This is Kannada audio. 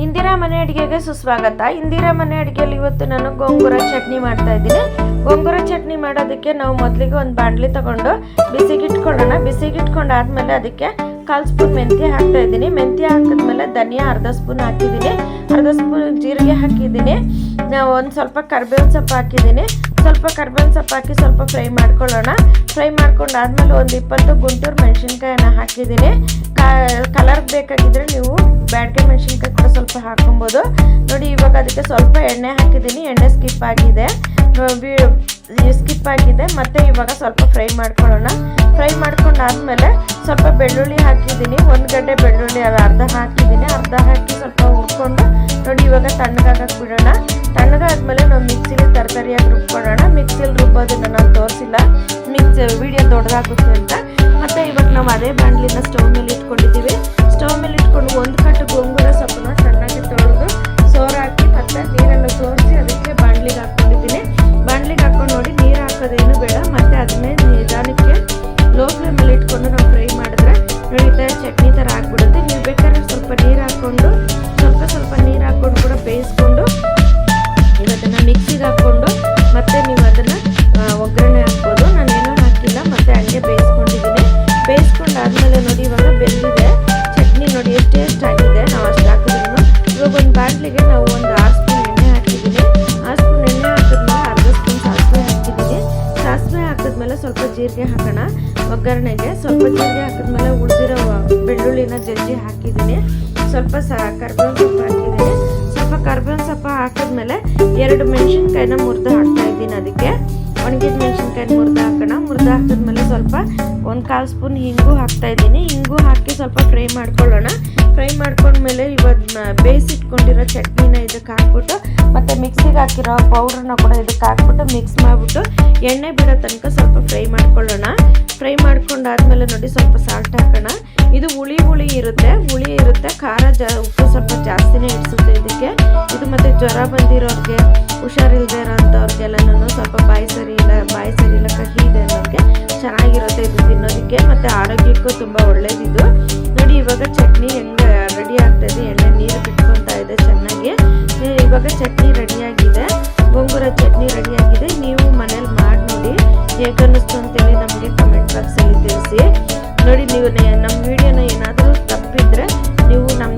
ಇಂದಿರಾ ಮನೆ ಅಡುಗೆಗೆ ಸುಸ್ವಾಗತ. ಇಂದಿರಾ ಮನೆ ಅಡುಗೆಯಲ್ಲಿ ಇವತ್ತು ನಾನು ಗೋಂಗೂರ ಚಟ್ನಿ ಮಾಡ್ತಾ ಇದ್ದೀನಿ. ಗೋಂಗೂರ ಚಟ್ನಿ ಮಾಡೋದಕ್ಕೆ ನಾವು ಮೊದಲಿಗೆ ಒಂದು ಬಾಣಲಿ ತಗೊಂಡು ಬಿಸಿಗಿಟ್ಕೊಳ್ಳೋಣ. ಬಿಸಿಗಿಟ್ಕೊಂಡಾದ್ಮೇಲೆ ಅದಕ್ಕೆ 1/4 ಸ್ಪೂನ್ ಮೆಂತ್ಯ ಹಾಕ್ತಾ ಇದ್ದೀನಿ. ಮೆಂತ್ಯ ಹಾಕಿದ್ಮೇಲೆ ಧನಿಯಾ ಅರ್ಧ ಸ್ಪೂನ್ ಹಾಕಿದ್ದೀನಿ. ಅರ್ಧ ಸ್ಪೂನ್ ಜೀರಿಗೆ ಹಾಕಿದ್ದೀನಿ. ಒಂದು ಸ್ವಲ್ಪ ಕರಿಬೇವಿನ ಸೊಪ್ಪು ಹಾಕಿದ್ದೀನಿ. ಸ್ವಲ್ಪ ಕರಿಬೇವಿನ ಸೊಪ್ಪು ಹಾಕಿ ಸ್ವಲ್ಪ ಫ್ರೈ ಮಾಡ್ಕೊಳ್ಳೋಣ. ಫ್ರೈ ಮಾಡ್ಕೊಂಡಾದ್ಮೇಲೆ ಒಂದು 20 ಗುಂಟೂರು ಮೆಣಸಿನ್ಕಾಯನ್ನು ಹಾಕಿದ್ದೀನಿ. ಕಲರ್ ಬೇಕಾಗಿದ್ರೆ ನೀವು ಬ್ಯಾಡಗೆ ಮೆಣಸಿನ್ಕಾಯಿ ಕೂಡ ಸ್ವಲ್ಪ ಹಾಕೊಬೋದು. ನೋಡಿ, ಇವಾಗ ಅದಕ್ಕೆ ಸ್ವಲ್ಪ ಎಣ್ಣೆ ಹಾಕಿದ್ದೀನಿ. ಎಣ್ಣೆ ಸ್ಕಿಪ್ ಆಗಿದೆ. ಮತ್ತು ಇವಾಗ ಸ್ವಲ್ಪ ಫ್ರೈ ಮಾಡ್ಕೊಳ್ಳೋಣ. ಫ್ರೈ ಮಾಡ್ಕೊಂಡಾದ್ಮೇಲೆ ಸ್ವಲ್ಪ ಬೆಳ್ಳುಳ್ಳಿ ಹಾಕಿದ್ದೀನಿ. 1 ಗಡ್ಡೆ ಬೆಳ್ಳುಳ್ಳಿ ಅರ್ಧ ಹಾಕಿದ್ದೀನಿ. ಅರ್ಧ ಹಾಕಿ ಸ್ವಲ್ಪ ಹುರ್ಕೊಂಡು ನೋಡಿ ಇವಾಗ ತಣ್ಣಗಾಗಕ್ಕೆ ಬಿಡೋಣ. ತಣ್ಣಗಾದ್ಮೇಲೆ ನಾವು ಮಿಕ್ಸಿಲಿ ತರಕಾರಿಯಾಗಿ ರುಬ್ಕೊಳ್ಳೋಣ. ಮಿಕ್ಸಿಲಿ ರುಬ್ಬೋದನ್ನು ನಾನು ತೋರಿಸಿಲ್ಲ, ವಿಡಿಯೋ ದೊಡ್ಡದಾಗುತ್ತೆ ಅಂತ. ಮತ್ತು ಇವಾಗ ನಾವು ಅದೇ ಬಾಣಲಿನ ಸ್ಟವ್ ಮೇಲೆ ಇಟ್ಕೊಂಡಿದ್ದೀವಿ. ಸ್ಟವ್ ಮೇಲೆ ಇಟ್ಕೊಂಡು 1 ಕಟ್ಟು ಗೋಂಗೂರ ಸೊಪ್ಪನ್ನು ಚೆನ್ನಾಗಿ ತೊಳೆದು ಸೋರಾಕಿ ಮತ್ತು ನೀರೆಲ್ಲ ಸೋರಿಸಿ ಅದಕ್ಕೆ ಬಾಣಲಿಗೆ ಹಾಕ್ಕೊಂಡಿದ್ದೀನಿ. ಬಾಣಲಿಗೆ ಹಾಕ್ಕೊಂಡು ನೋಡಿ, ನೀರು ಹಾಕೋದೇನು ಬೇಡ. ಮತ್ತು ಅದನ್ನೇ ನಿಧಾನಕ್ಕೆ ಲೋ ಫ್ಲೇಮಲ್ಲಿ ಇಟ್ಕೊಂಡು ನಾವು ಫ್ರೈ ಮಾಡಿದ್ರೆ ನೋಡಿ ಚಟ್ನಿ ಥರ ಆಗಿಬಿಡುತ್ತೆ. ನೀವು ಬೇಕಾದ್ರೆ ಸ್ವಲ್ಪ ನೀರು ಹಾಕ್ಕೊಂಡು ಸ್ವಲ್ಪ ನೀರು ಹಾಕ್ಕೊಂಡು ಕೂಡ ಬೇಯಿಸ್ಕೊಂಡು ನೀವು ಅದನ್ನು ಮಿಕ್ಸಿಗೆ ಹಾಕ್ಕೊಂಡು ಮತ್ತು ನೀವು ಅದನ್ನು ಒಗ್ಗರಣೆ ಹಾಕ್ಬೋದು. ನಾನೇನೂ ಹಾಕಿಲ್ಲ, ಮತ್ತು ಹಂಗೆ ಬೇಯಿಸ್ಕೊಂಡಿದ್ದೀನಿ. ಬೇಯಿಸ್ಕೊಂಡಾದ್ಮೇಲೆ ನೋಡಿ ಇವಾಗ ಬೆಂದಿದೆ ಚಟ್ನಿ. ನೋಡಿ ಎಷ್ಟು ಆಗಿದೆ, ನಾವು ಅಷ್ಟು ಹಾಕಿದ್ರು. ಇವಾಗ ಒಂದು ಬಾಣಲಿಗೆ ನಾವು ಒಂದು 6 ಸ್ಪೂನ್ ಎಣ್ಣೆ ಹಾಕಿದ್ದೀನಿ. 6 ಸ್ಪೂನ್ ಎಣ್ಣೆ ಹಾಕಿದ್ಮೇಲೆ ಅರ್ಧ ಸ್ಪೂನ್ ಸಾಸಿವೆ ಹಾಕಿದ್ದೀನಿ. ಸಾಸಿವೆ ಹಾಕಿದ್ಮೇಲೆ ಸ್ವಲ್ಪ ಜೀರಿಗೆ ಹಾಕೋಣ ಒಗ್ಗರಣೆಗೆ. ಸ್ವಲ್ಪ ಜೀರಿಗೆ ಹಾಕಿದ್ಮೇಲೆ ಉಳಿದಿರೋ ಬೆಳ್ಳುಳ್ಳಿನ ಜಜ್ಜಿ ಹಾಕಿದ್ದೀನಿ. ಸ್ವಲ್ಪ ಕರಿಬೇವಿನ ಸೊಪ್ಪು ಹಾಕಿದ್ದೀನಿ. ಸ್ವಲ್ಪ ಕರಿಬೇವಿನ ಸೊಪ್ಪು ಹಾಕಿದ್ಮೇಲೆ 2 ಮೆಣಸಿನ್ಕಾಯಿನ ಮುರಿದು ಹಾಕ್ತಾ ಇದ್ದೀನಿ. ಅದಕ್ಕೆ ಒಣಗಿದ ಮೆಣಸಿನ್ಕಾಯಿನ ಮುರಿದು ಹಾಕೋಣ. ಮುರಿದು ಹಾಕಿದ್ಮೇಲೆ ಸ್ವಲ್ಪ 1/4 ಸ್ಪೂನ್ ಹಿಂಗು ಹಾಕ್ತಾ ಇದ್ದೀನಿ. ಹಿಂಗು ಹಾಕಿ ಸ್ವಲ್ಪ ಫ್ರೈ ಮಾಡ್ಕೊಳ್ಳೋಣ. ಫ್ರೈ ಮಾಡ್ಕೊಂಡ್ಮೇಲೆ ಇವತ್ತು ಬೇಯಿಸಿಟ್ಕೊಂಡಿರೋ ಚಟ್ನಿನ ಇದಕ್ಕೆ ಹಾಕ್ಬಿಟ್ಟು ಮತ್ತು ಮಿಕ್ಸಿಗೆ ಹಾಕಿರೋ ಪೌಡ್ರನ್ನ ಕೂಡ ಇದಕ್ಕೆ ಹಾಕ್ಬಿಟ್ಟು ಮಿಕ್ಸ್ ಮಾಡಿಬಿಟ್ಟು ಎಣ್ಣೆ ಬಿಡೋ ತನಕ ಸ್ವಲ್ಪ ಫ್ರೈ ಮಾಡ್ಕೊಳ್ಳೋಣ. ಫ್ರೈ ಮಾಡ್ಕೊಂಡಾದ್ಮೇಲೆ ನೋಡಿ ಸ್ವಲ್ಪ ಸಾಲ್ಟ್ ಹಾಕೋಣ. ಇದು ಹುಳಿ ಇರುತ್ತೆ. ಖಾರ ಉಪ್ಪು ಸ್ವಲ್ಪ ಜಾಸ್ತಿನೇ ಇಡಿಸುತ್ತೆ ಇದಕ್ಕೆ. ಇದು ಮತ್ತು ಜ್ವರ ಬಂದಿರೋರಿಗೆ, ಹುಷಾರಿಲ್ಲದೆ ಇರೋಂಥವ್ರಿಗೆಲ್ಲನೂ ಸ್ವಲ್ಪ ಬಾಯಿ ಸರಿ ಇಲ್ಲ ಕಹಿ ಇದೆ ಅನ್ನೋರಿಗೆ ಚೆನ್ನಾಗಿರುತ್ತೆ ಇದು ತಿನ್ನೋದಕ್ಕೆ. ಮತ್ತು ಆರೋಗ್ಯಕ್ಕೂ ತುಂಬ ಒಳ್ಳೇದಿದು. ನೋಡಿ ಇವಾಗ ಚಟ್ನಿ ಹೆಂಗೆ ರೆಡಿ ಆಗ್ತಾಯಿದೆ. ಎಣ್ಣೆ ನೀರು ಬಿಟ್ಕೊತಾ ಇದೆ ಚೆನ್ನಾಗಿ. ಇವಾಗ ಚಟ್ನಿ ರೆಡಿಯಾಗಿದೆ. ಗೋಂಗೂರ ಚಟ್ನಿ ರೆಡಿಯಾಗಿದೆ. ನೀವು ಮನೇಲಿ ಮಾಡಿ ನೋಡಿ, ಹೇಗೆ ಅನ್ನಿಸ್ತು ಅಂತೇಳಿ ನಮಗೆ ಕಮೆಂಟ್ ಬಾಕ್ಸಲ್ಲಿ ತಿಳಿಸಿ. ನೋಡಿ, ನೀವು ನಮ್ಮ ವಿಡಿಯೋನ ಏನಾದರೂ ತಪ್ಪಿದ್ರೆ ನೀವು ನಮ್ಮ